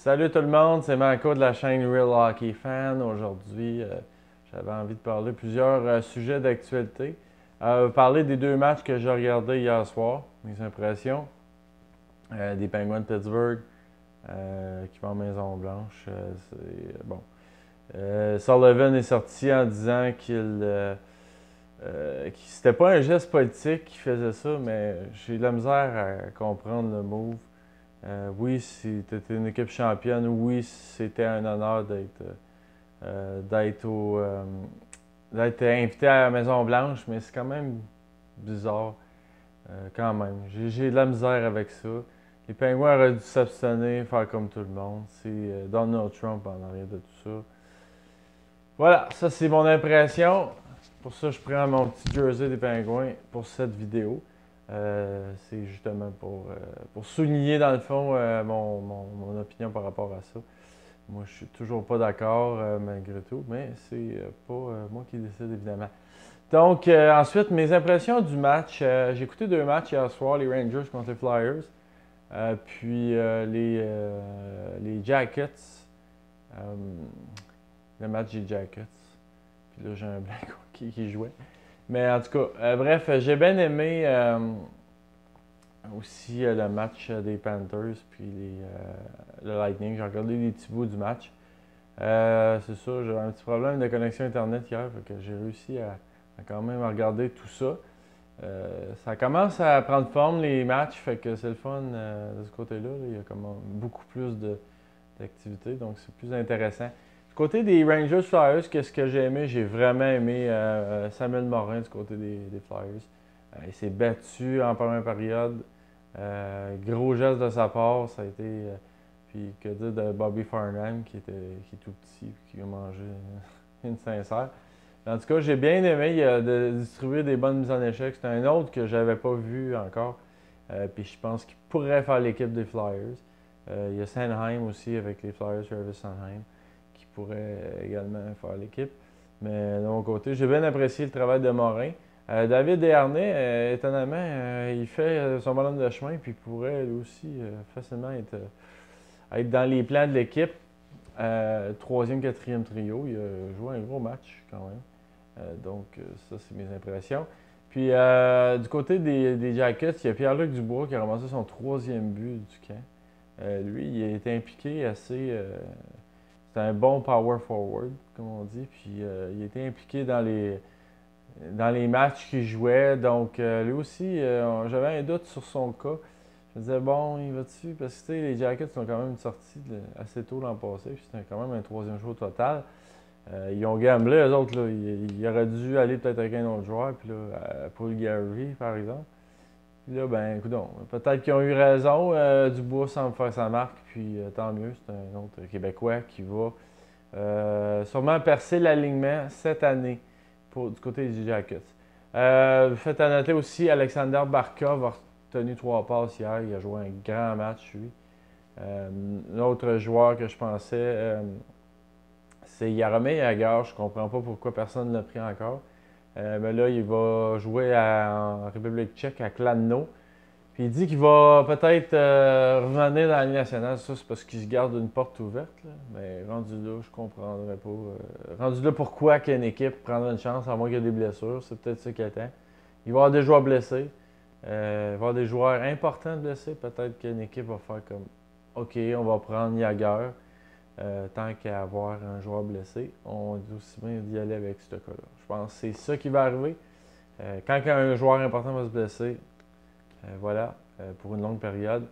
Salut tout le monde, c'est Marco de la chaîne Real Hockey Fan. Aujourd'hui, j'avais envie de parler de plusieurs sujets d'actualité. Parler des deux matchs que j'ai regardés hier soir, mes impressions, des Penguins de Pittsburgh qui vont en Maison-Blanche. Bon. Sullivan est sorti en disant que c'était pas un geste politique qu'il faisait ça, mais j'ai de la misère à comprendre le move. Oui, c'était une équipe championne. Oui, c'était un honneur d'être d'être invité à la Maison-Blanche, mais c'est quand même bizarre, quand même. J'ai de la misère avec ça. Les Penguins auraient dû s'abstenir, faire comme tout le monde. C'est Donald Trump en arrière de tout ça. Voilà, ça c'est mon impression. Pour ça, je prends mon petit jersey des Penguins pour cette vidéo. C'est justement pour souligner dans le fond mon opinion par rapport à ça. Moi, je suis toujours pas d'accord malgré tout, mais c'est pas moi qui décide évidemment. Donc, ensuite, mes impressions du match. J'ai écouté deux matchs hier soir, les Rangers contre les Flyers, puis les Jackets. Euh, le match des Jackets. Puis là, j'ai un blanc qui jouait. Mais en tout cas, bref, j'ai bien aimé aussi le match des Panthers puis le Lightning. J'ai regardé les petits bouts du match. C'est ça, j'avais un petit problème de connexion Internet hier, fait que j'ai réussi à quand même regarder tout ça. Ça commence à prendre forme les matchs, fait que c'est le fun de ce côté-là. Là. Il y a comme beaucoup plus d'activités, donc c'est plus intéressant. Du côté des Rangers Flyers, qu'est-ce que j'ai aimé? J'ai vraiment aimé Samuel Morin du côté des Flyers. Il s'est battu en première période. Gros geste de sa part, ça a été. Puis que dire de Bobby Farnham qui est tout petit et qui a mangé une sincère. En tout cas, j'ai bien aimé de distribuer des bonnes mises en échec. C'est un autre que j'avais pas vu encore. Puis je pense qu'il pourrait faire l'équipe des Flyers. Il y a Sanheim aussi avec les Flyers, Travis Sanheim, qui pourrait également faire l'équipe. Mais de mon côté, j'ai bien apprécié le travail de Morin. David Desharnais, étonnamment, il fait son bonhomme de chemin, puis il pourrait lui aussi facilement être dans les plans de l'équipe. Troisième, quatrième trio, il a joué un gros match quand même. Donc, ça, c'est mes impressions. Puis, du côté des Jackets, il y a Pierre-Luc Dubois qui a ramassé son troisième but du camp. Lui, il a été impliqué assez. C'est un bon power forward, comme on dit. Puis, il a été impliqué dans les matchs qu'il jouait. Donc, lui aussi, j'avais un doute sur son cas. Je me disais, bon, il va dessus. Parce que les Jackets sont quand même sortis assez tôt l'an passé. Puis, c'était quand même un troisième joueur total. Ils ont gamblé, eux autres. Là, ils auraient dû aller peut-être avec un autre joueur. Puis là, Paul Gary, par exemple. Puis là, ben, écoute, peut-être qu'ils ont eu raison. Dubois semble faire sa marque. Puis tant mieux. C'est un autre Québécois qui va sûrement percer l'alignement cette année du côté des Jackets. Faites à noter aussi, Alexander Barkov a retenu 3 passes hier. Il a joué un grand match, lui. L'autre joueur que je pensais, c'est Jaromir Jagr. Je ne comprends pas pourquoi personne ne l'a pris encore. Mais là, il va jouer en République tchèque à Kladno. Puis il dit qu'il va peut-être revenir dans la Ligue nationale. Ça, c'est parce qu'il se garde une porte ouverte. Là. Mais rendu là, je comprendrais pas. Rendu là, pourquoi qu'une équipe prendrait une chance, à moins qu'il y ait des blessures. C'est peut-être ça qui attend. Il va y avoir des joueurs blessés. Il va y avoir des joueurs importants blessés. Peut-être qu'une équipe va faire comme OK, on va prendre Jagr. Tant qu'à avoir un joueur blessé, on dit aussi bien d'y aller avec ce cas-là. Je pense que c'est ça qui va arriver. Quand un joueur important va se blesser, voilà, pour une longue période,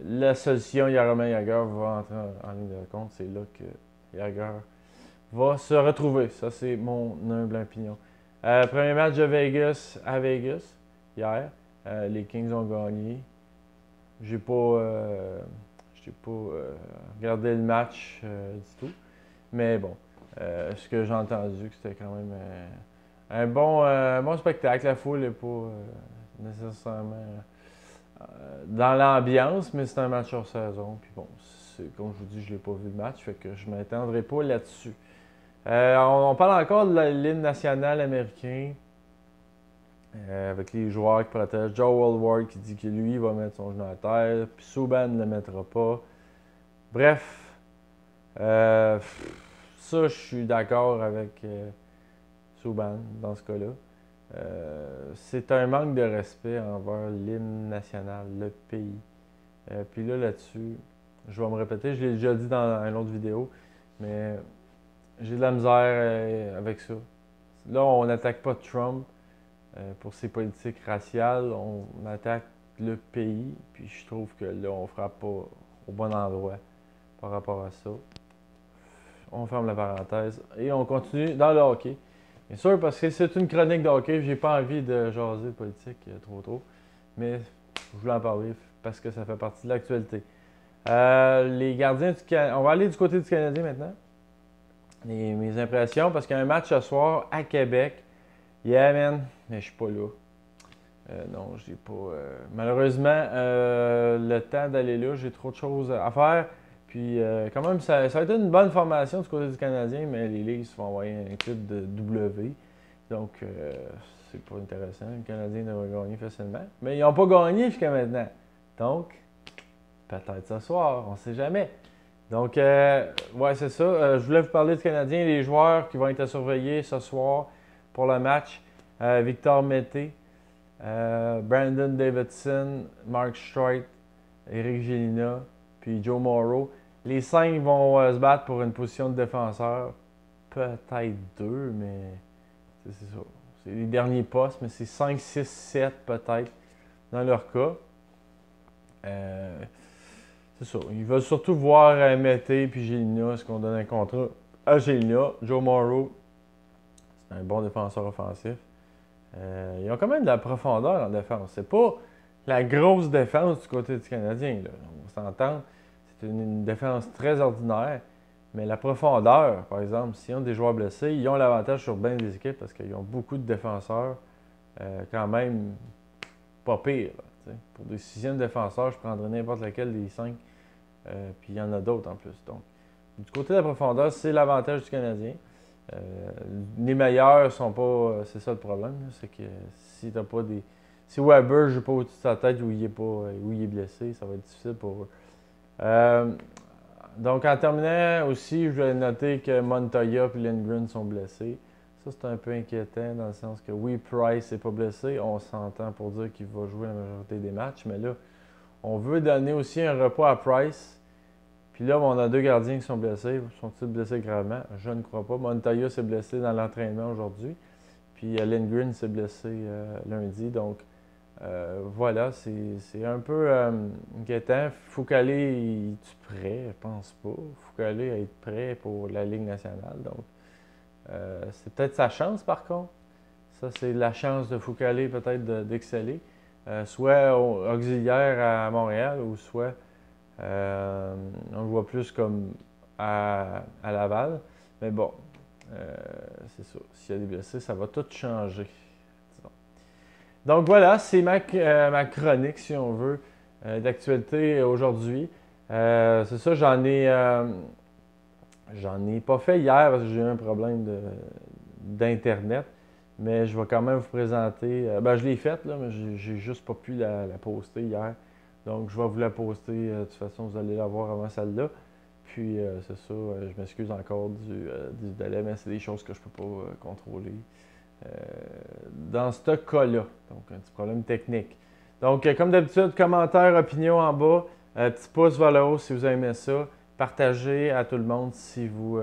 la solution Jaromir Jagr va entrer en ligne de compte. C'est là que Jagr va se retrouver. Ça, c'est mon humble opinion. Premier match de Vegas à Vegas, hier. Les Kings ont gagné. J'ai pas regardé le match du tout. Mais bon, ce que j'ai entendu, que c'était quand même bon spectacle. La foule n'est pas nécessairement dans l'ambiance, mais c'est un match hors saison. Puis bon, comme je vous dis, je l'ai pas vu le match, fait que je ne m'étendrai pas là-dessus. On parle encore de l'hymne national américain. Avec les joueurs qui protègent. Joe Woodward qui dit que lui va mettre son genou à terre. Puis Subban ne le mettra pas. Bref, ça, je suis d'accord avec Subban dans ce cas-là. C'est un manque de respect envers l'hymne national, le pays. Puis là-dessus, je vais me répéter, je l'ai déjà dit dans une autre vidéo, mais j'ai de la misère avec ça. Là, on n'attaque pas Trump pour ses politiques raciales, on attaque le pays, puis je trouve que là, on ne frappe pas au bon endroit par rapport à ça. On ferme la parenthèse et on continue dans le hockey. Bien sûr, parce que c'est une chronique de hockey, j'ai pas envie de jaser de politique trop, mais je voulais en parler parce que ça fait partie de l'actualité. Les gardiens du Canadien, on va aller du côté du Canadien maintenant. Mes impressions, parce qu'il y a un match ce soir à Québec. Yeah, man, mais je suis pas là. Non, j'ai pas. Malheureusement, le temps d'aller là, j'ai trop de choses à faire. Puis, quand même, ça a été une bonne formation du côté du Canadien, mais les Leafs vont envoyer un clip de W. Donc, c'est pas intéressant. Le Canadien devrait gagner facilement. Mais ils n'ont pas gagné jusqu'à maintenant. Donc, peut-être ce soir, on ne sait jamais. Donc, ouais, c'est ça. Je voulais vous parler du Canadien, les joueurs qui vont être surveillés ce soir pour le match. Victor Mété, Brandon Davidson, Mark Streit, Eric Gélina, puis Joe Morrow. Les 5 vont se battre pour une position de défenseur. Peut-être 2, mais c'est ça. C'est les derniers postes, mais c'est 5, 6, 7 peut-être dans leur cas. C'est ça. Ils veulent surtout voir Mété puis Gélina, est-ce qu'on donne un contrat à Gélina. Joe Morrow, c'est un bon défenseur offensif. Ils ont quand même de la profondeur en défense. C'est pas la grosse défense du côté du Canadien. Là. On s'entend. C'est une défense très ordinaire. Mais la profondeur, par exemple, s'ils ont des joueurs blessés, ils ont l'avantage sur bien des équipes parce qu'ils ont beaucoup de défenseurs quand même pas pire. Là, pour des 6e défenseurs, je prendrais n'importe lequel des 5. Puis il y en a d'autres en plus. Donc, du côté de la profondeur, c'est l'avantage du Canadien. Les meilleurs sont pas. C'est ça le problème. C'est que si t'as pas des. Si Weber joue pas au-dessus de sa tête ou il est blessé, ça va être difficile pour eux. Donc en terminant aussi, je vais noter que Montoya et Lindgren sont blessés. Ça, c'est un peu inquiétant dans le sens que oui, Price n'est pas blessé. On s'entend pour dire qu'il va jouer la majorité des matchs. Mais là, on veut donner aussi un repos à Price. Puis là, on a 2 gardiens qui sont blessés. Sont-ils blessés gravement? Je ne crois pas. Montoya s'est blessé dans l'entraînement aujourd'hui. Puis Lindgren s'est blessé lundi. Donc, voilà, c'est un peu inquiétant. Foucault, es-tu prêt? Je pense pas. Foucault être prêt pour la Ligue nationale. Donc, c'est peut-être sa chance, par contre. Ça, c'est la chance de Foucault peut-être d'exceller. Soit auxiliaire à Montréal ou soit on le voit plus comme à Laval. Mais bon, c'est ça. S'il y a des blessés, ça va tout changer. Disons. Donc voilà, c'est ma chronique, si on veut, d'actualité aujourd'hui. C'est ça, j'en ai pas fait hier parce que j'ai eu un problème d'Internet. Mais je vais quand même vous présenter. Je l'ai faite, là, mais j'ai juste pas pu la poster hier. Donc, je vais vous la poster. De toute façon, vous allez la voir avant celle-là. Puis, c'est ça. Je m'excuse encore du délai, mais c'est des choses que je ne peux pas contrôler dans ce cas-là. Donc, un petit problème technique. Donc, comme d'habitude, commentaires, opinions en bas. Petit pouce vers le haut si vous aimez ça. Partagez à tout le monde si vous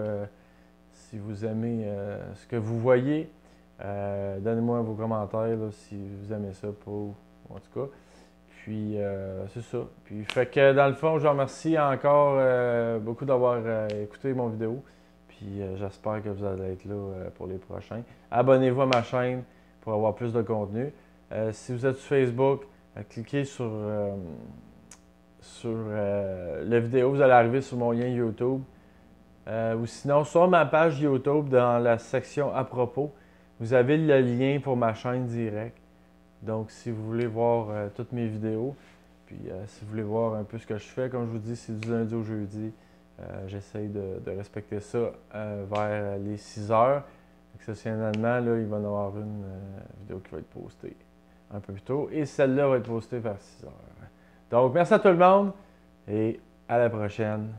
aimez ce que vous voyez. Donnez-moi vos commentaires là, si vous aimez ça, pas, en tout cas. Puis, c'est ça. Puis, fait que dans le fond, je vous remercie encore beaucoup d'avoir écouté mon vidéo. Puis, j'espère que vous allez être là pour les prochains. Abonnez-vous à ma chaîne pour avoir plus de contenu. Si vous êtes sur Facebook, cliquez sur la vidéo. Vous allez arriver sur mon lien YouTube. Ou sinon, sur ma page YouTube, dans la section à propos, vous avez le lien pour ma chaîne directe. Donc, si vous voulez voir toutes mes vidéos, puis si vous voulez voir un peu ce que je fais, comme je vous dis, c'est du lundi au jeudi. J'essaye de respecter ça vers les 6 heures. Exceptionnellement, là, il va y en avoir une vidéo qui va être postée un peu plus tôt. Et celle-là va être postée vers 6 heures. Donc, merci à tout le monde et à la prochaine.